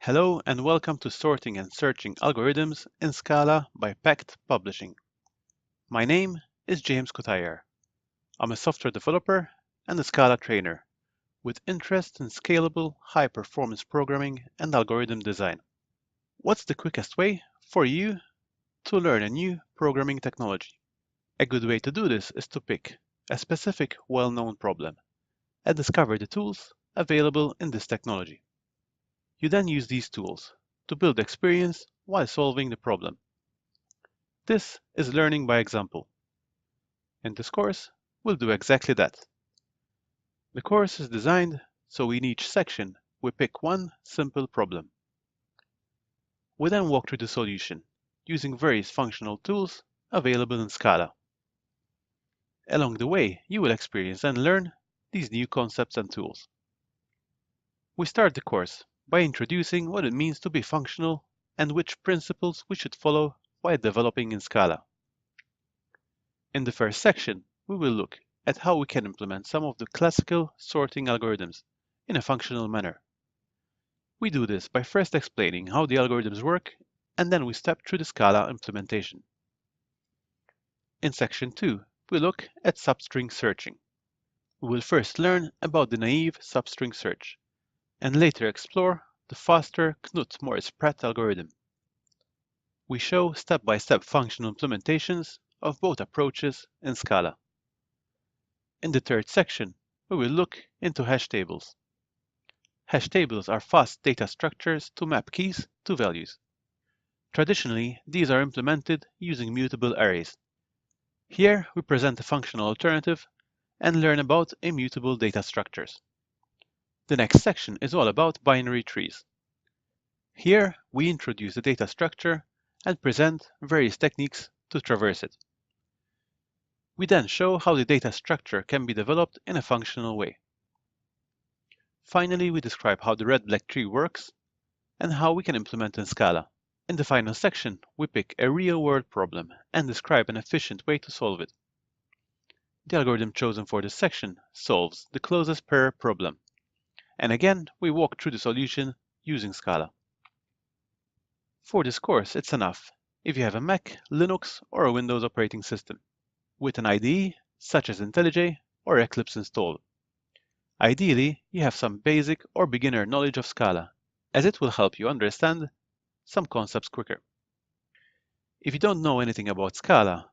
Hello and welcome to Sorting and Searching Algorithms in Scala by Pact Publishing. My name is James Kotayer. I'm a software developer and a Scala trainer with interest in scalable, high-performance programming and algorithm design. What's the quickest way for you to learn a new programming technology? A good way to do this is to pick a specific well-known problem and discover the tools available in this technology. You then use these tools to build experience while solving the problem. This is learning by example. In this course, we'll do exactly that. The course is designed so in each section we pick one simple problem. We then walk through the solution using various functional tools available in Scala. Along the way, you will experience and learn these new concepts and tools. We start the course by introducing what it means to be functional and which principles we should follow while developing in Scala. In the first section, we will look at how we can implement some of the classical sorting algorithms in a functional manner. We do this by first explaining how the algorithms work, and then we step through the Scala implementation. In section 2, we look at substring searching. We will first learn about the naive substring search, and later explore the faster Knuth-Morris-Pratt algorithm. We show step-by-step functional implementations of both approaches in Scala. In the third section, we will look into hash tables. Hash tables are fast data structures to map keys to values. Traditionally, these are implemented using mutable arrays. Here, we present a functional alternative and learn about immutable data structures. The next section is all about binary trees. Here, we introduce the data structure and present various techniques to traverse it. We then show how the data structure can be developed in a functional way. Finally, we describe how the red-black tree works and how we can implement in Scala. In the final section, we pick a real-world problem and describe an efficient way to solve it. The algorithm chosen for this section solves the closest pair problem. And again, we walk through the solution using Scala. For this course, it's enough if you have a Mac, Linux, or a Windows operating system with an IDE such as IntelliJ or Eclipse installed. Ideally, you have some basic or beginner knowledge of Scala, as it will help you understand some concepts quicker. If you don't know anything about Scala,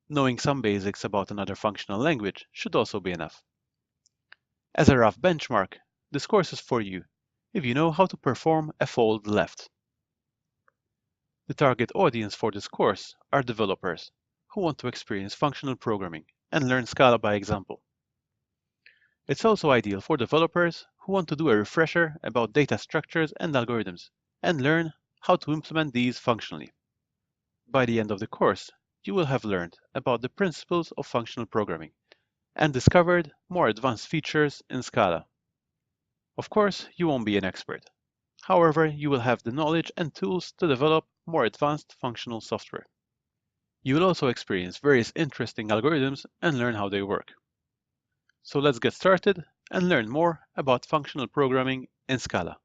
knowing some basics about another functional language should also be enough. As a rough benchmark, this course is for you if you know how to perform a fold left. The target audience for this course are developers who want to experience functional programming and learn Scala by example. It's also ideal for developers who want to do a refresher about data structures and algorithms and learn how to implement these functionally. By the end of the course, you will have learned about the principles of functional programming and discovered more advanced features in Scala. Of course, you won't be an expert. However, you will have the knowledge and tools to develop more advanced functional software. You will also experience various interesting algorithms and learn how they work. So let's get started and learn more about functional programming in Scala.